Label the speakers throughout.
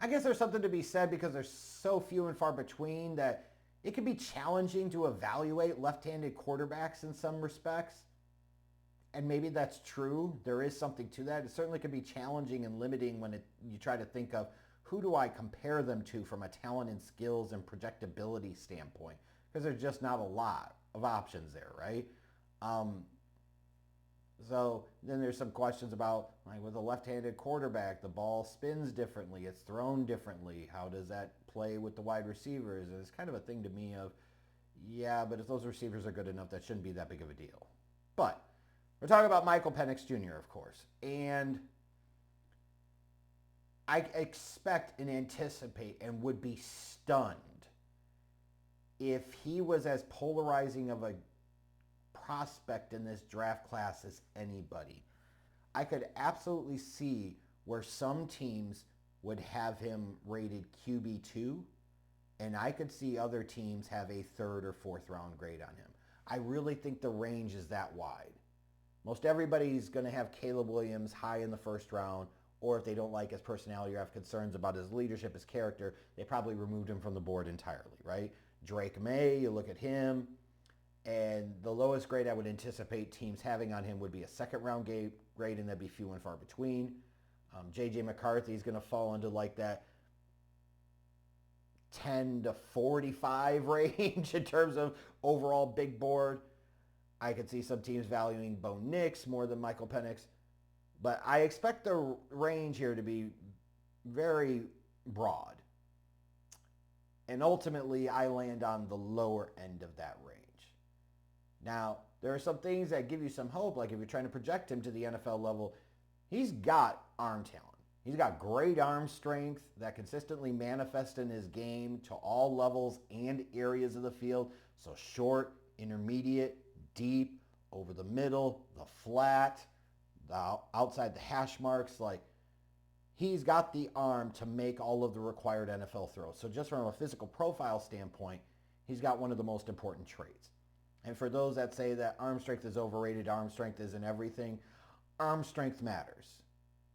Speaker 1: I guess there's something to be said because there's so few and far between that it can be challenging to evaluate left-handed quarterbacks in some respects. And maybe that's true. There is something to that. It certainly can be challenging and limiting when you try to think of who do I compare them to from a talent and skills and projectability standpoint, because there's just not a lot of options there, right? So then there's some questions about, like, with a left-handed quarterback, the ball spins differently, it's thrown differently. How does that play with the wide receivers? And it's kind of a thing to me of, yeah, but if those receivers are good enough, that shouldn't be that big of a deal. But we're talking about Michael Penix Jr., of course. And I expect and anticipate and would be stunned if he was as polarizing of a prospect in this draft class as anybody. I could absolutely see where some teams would have him rated QB2, and I could see other teams have a third or fourth round grade on him. I really think the range is that wide. Most everybody's going to have Caleb Williams high in the first round, or if they don't like his personality or have concerns about his leadership, his character, they probably removed him from the board entirely, right? Drake May, you look at him, and the lowest grade I would anticipate teams having on him would be a second round grade, and that'd be few and far between. J.J. McCarthy is going to fall into like that 10 to 45 range in terms of overall big board. I could see some teams valuing Bo Nix more than Michael Penix. But I expect the range here to be very broad. And ultimately, I land on the lower end of that range. Now, there are some things that give you some hope, like if you're trying to project him to the NFL level, he's got arm talent. He's got great arm strength that consistently manifests in his game to all levels and areas of the field. So short, intermediate, deep, over the middle, the flat, the outside the hash marks. Like, he's got the arm to make all of the required NFL throws. So just from a physical profile standpoint, he's got one of the most important traits. And for those that say that arm strength is overrated, arm strength isn't everything, arm strength matters.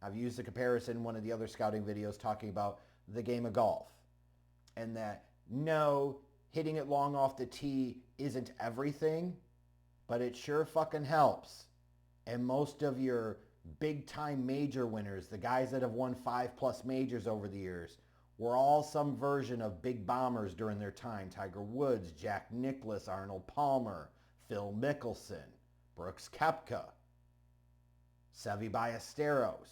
Speaker 1: I've used the comparison in one of the other scouting videos talking about the game of golf. And that, no, hitting it long off the tee isn't everything, but it sure fucking helps. And most of your big time major winners, the guys that have won 5+ majors over the years, were all some version of big bombers during their time. Tiger Woods, Jack Nicklaus, Arnold Palmer, Phil Mickelson, Brooks Koepka, Seve Ballesteros.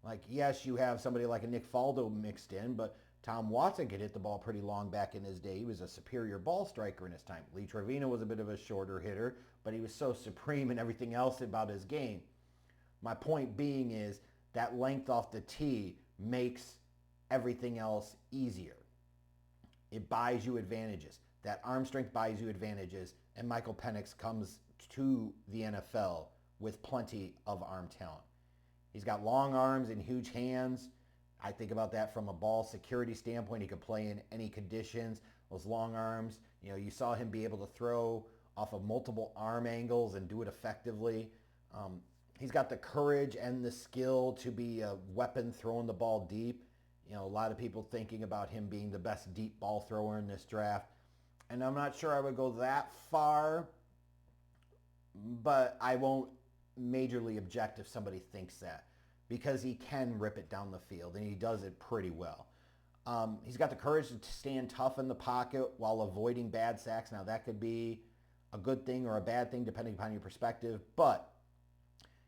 Speaker 1: Like, yes, you have somebody like a Nick Faldo mixed in, but Tom Watson could hit the ball pretty long back in his day. He was a superior ball striker in his time. Lee Trevino was a bit of a shorter hitter, but he was so supreme in everything else about his game. My point being is that length off the tee makes everything else easier. It buys you advantages. That arm strength buys you advantages, and Michael Penix comes to the NFL with plenty of arm talent. He's got long arms and huge hands. I think about that from a ball security standpoint. He could play in any conditions. Those long arms, you saw him be able to throw off of multiple arm angles and do it effectively. He's got the courage and the skill to be a weapon throwing the ball deep. A lot of people thinking about him being the best deep ball thrower in this draft. And I'm not sure I would go that far, but I won't majorly object if somebody thinks that, because he can rip it down the field and he does it pretty well. He's got the courage to stand tough in the pocket while avoiding bad sacks. Now that could be a good thing or a bad thing depending upon your perspective, but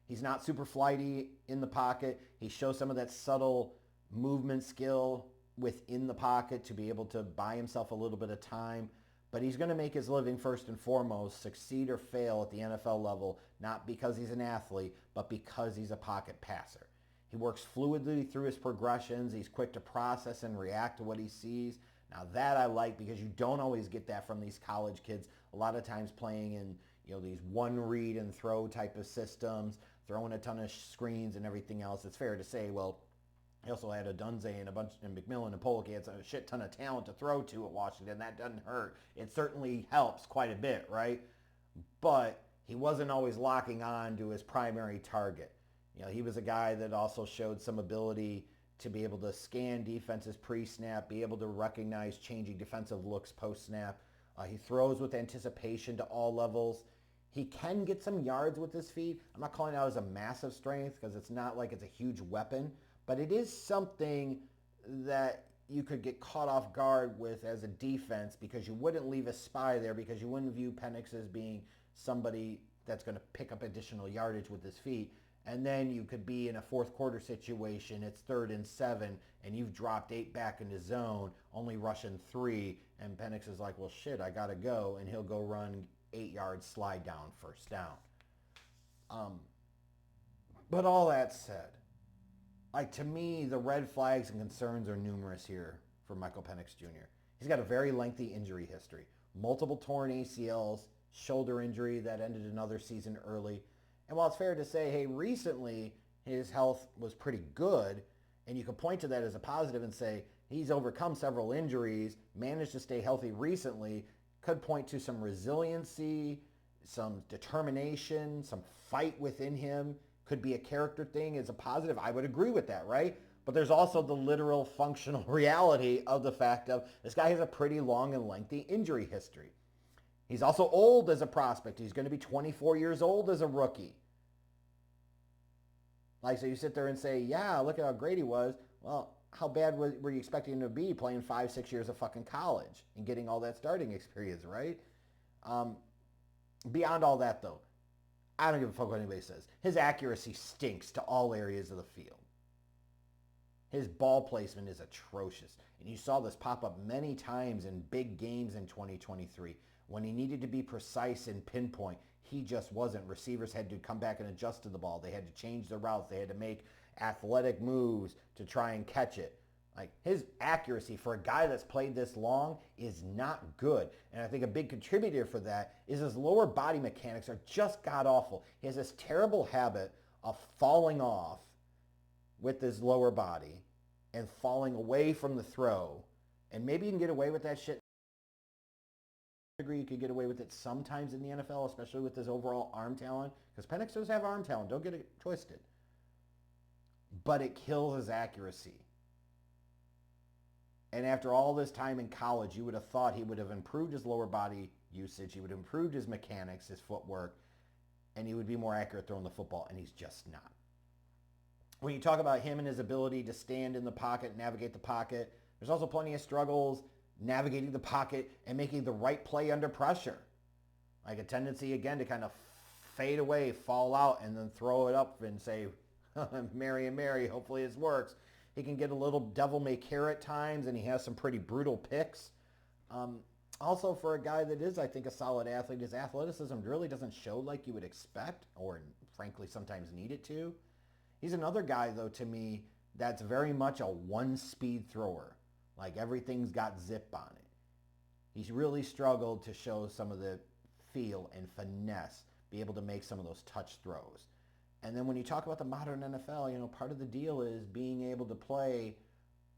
Speaker 1: he's not super flighty in the pocket. He shows some of that subtle movement skill within the pocket to be able to buy himself a little bit of time. But he's going to make his living first and foremost, succeed or fail at the NFL level, not because he's an athlete, but because he's a pocket passer. He works fluidly through his progressions. He's quick to process and react to what he sees. Now that I like, because you don't always get that from these college kids. A lot of times playing in these one read and throw type of systems, throwing a ton of screens and everything else. It's fair to say, well, he also had a Dunze and McMillan and Polk. He had a shit ton of talent to throw to at Washington. That doesn't hurt. It certainly helps quite a bit, right? But he wasn't always locking on to his primary target. He was a guy that also showed some ability to be able to scan defenses pre-snap, be able to recognize changing defensive looks post-snap. He throws with anticipation to all levels. He can get some yards with his feet. I'm not calling it out as a massive strength because it's not like it's a huge weapon, but it is something that you could get caught off guard with as a defense because you wouldn't leave a spy there because you wouldn't view Penix as being somebody that's going to pick up additional yardage with his feet. And then you could be in a fourth quarter situation, it's 3rd and 7, and you've dropped 8 back into zone, only rushing 3, and Penix is like, well, shit, I got to go, and he'll go run 8 yards, slide down, first down. But all that said, like to me, the red flags and concerns are numerous here for Michael Penix Jr. He's got a very lengthy injury history. Multiple torn ACLs, shoulder injury that ended another season early. And while it's fair to say, hey, recently his health was pretty good, and you could point to that as a positive and say he's overcome several injuries, managed to stay healthy recently, could point to some resiliency, some determination, some fight within him, could be a character thing as a positive. I would agree with that, right? But there's also the literal functional reality of the fact of this guy has a pretty long and lengthy injury history. He's also old as a prospect. He's going to be 24 years old as a rookie. Like, so you sit there and say, yeah, look at how great he was. Well, how bad were you expecting him to be playing 5-6 years of fucking college and getting all that starting experience, right? Beyond all that, though, I don't give a fuck what anybody says. His accuracy stinks to all areas of the field. His ball placement is atrocious. And you saw this pop up many times in big games in 2023. When he needed to be precise and pinpoint, he just wasn't. Receivers had to come back and adjust to the ball. They had to change their routes. They had to make athletic moves to try and catch it. Like, his accuracy for a guy that's played this long is not good. And I think a big contributor for that is his lower body mechanics are just god-awful. He has this terrible habit of falling off with his lower body and falling away from the throw. And maybe you can get away with that shit. I agree you could get away with it sometimes in the NFL, especially with his overall arm talent, because Penix does have arm talent. Don't get it twisted. But it kills his accuracy. And after all this time in college, you would have thought he would have improved his lower body usage. He would have improved his mechanics, his footwork, and he would be more accurate throwing the football, and he's just not. When you talk about him and his ability to stand in the pocket, navigate the pocket, there's also plenty of struggles navigating the pocket and making the right play under pressure. Like a tendency, again, to kind of fade away, fall out, and then throw it up and say, Mary and Mary, hopefully this works. He can get a little devil-may-care at times, and he has some pretty brutal picks. Also, for a guy that is, I think, a solid athlete, his athleticism really doesn't show like you would expect, or frankly sometimes need it to. He's another guy, though, to me, that's very much a one-speed thrower. Like, everything's got zip on it. He's really struggled to show some of the feel and finesse, be able to make some of those touch throws. And then when you talk about the modern NFL, you know, part of the deal is being able to play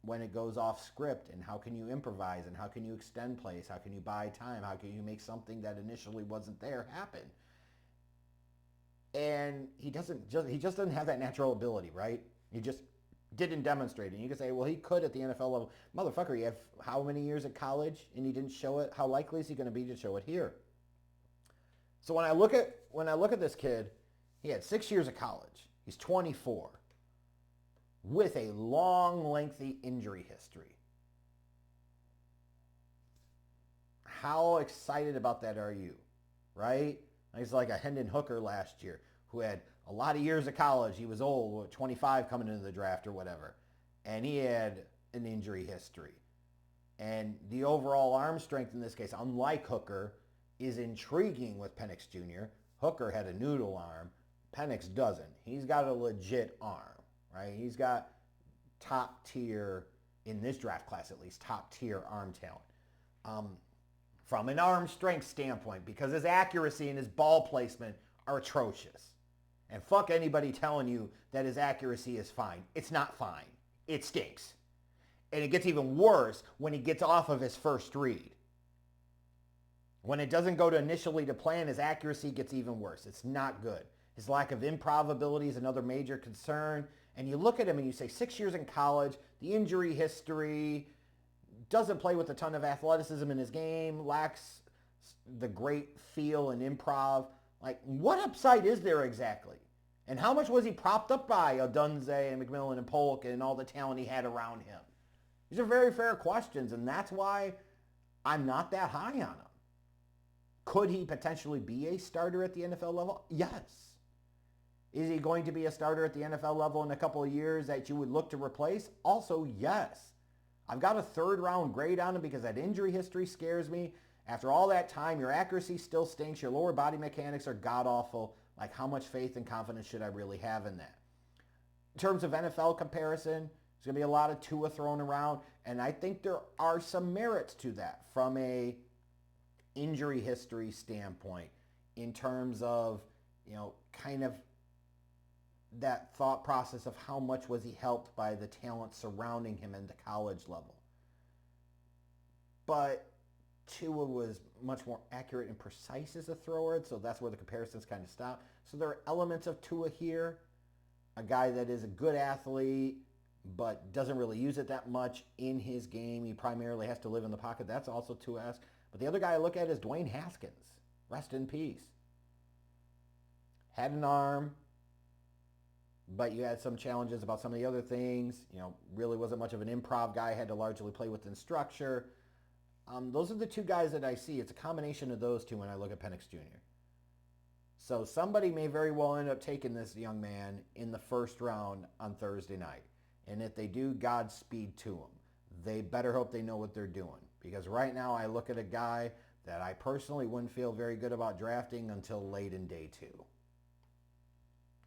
Speaker 1: when it goes off script, and how can you improvise, and how can you extend plays, how can you buy time, how can you make something that initially wasn't there happen. And he just doesn't have that natural ability, right? He just didn't demonstrate it. And you can say, well, he could at the NFL level. Motherfucker, you have how many years at college and he didn't show it? How likely is he going to be to show it here? So when I look at this kid, he had 6 years of college. He's 24 with a long, lengthy injury history. How excited about that are you, right? He's like a Hendon Hooker last year who had a lot of years of college. He was old, 25 coming into the draft or whatever. And he had an injury history. And the overall arm strength in this case, unlike Hooker, is intriguing with Penix Jr. Hooker had a noodle arm. Penix doesn't. He's got a legit arm, right? He's got top tier, in this draft class at least, top tier arm talent. From an arm strength standpoint, because his accuracy and his ball placement are atrocious. And fuck anybody telling you that his accuracy is fine. It's not fine. It stinks. And it gets even worse when he gets off of his first read. When it doesn't go to initially to plan, his accuracy gets even worse. It's not good. His lack of improv ability is another major concern. And you look at him and you say 6 years in college, the injury history, doesn't play with a ton of athleticism in his game, lacks the great feel and improv. Like, what upside is there exactly? And how much was he propped up by Odunze and McMillan and Polk and all the talent he had around him? These are very fair questions, and that's why I'm not that high on him. Could he potentially be a starter at the NFL level? Yes. Is he going to be a starter at the NFL level in a couple of years that you would look to replace? Also, yes. I've got a third round grade on him because that injury history scares me. After all that time, your accuracy still stinks. Your lower body mechanics are god-awful. Like, how much faith and confidence should I really have in that? In terms of NFL comparison, there's going to be a lot of Tua thrown around, and I think there are some merits to that from a injury history standpoint in terms of, kind of that thought process of how much was he helped by the talent surrounding him in the college level. But Tua was much more accurate and precise as a thrower, so that's where the comparisons kind of stop. So there are elements of Tua here. A guy that is a good athlete, but doesn't really use it that much in his game. He primarily has to live in the pocket. That's also Tua-esque. But the other guy I look at is Dwayne Haskins. Rest in peace. Had an arm, but you had some challenges about some of the other things. Really wasn't much of an improv guy. Had to largely play within structure. Those are the two guys that I see. It's a combination of those two when I look at Penix Jr. So somebody may very well end up taking this young man in the first round on Thursday night. And if they do, Godspeed to them. They better hope they know what they're doing. Because right now I look at a guy that I personally wouldn't feel very good about drafting until late in day 2.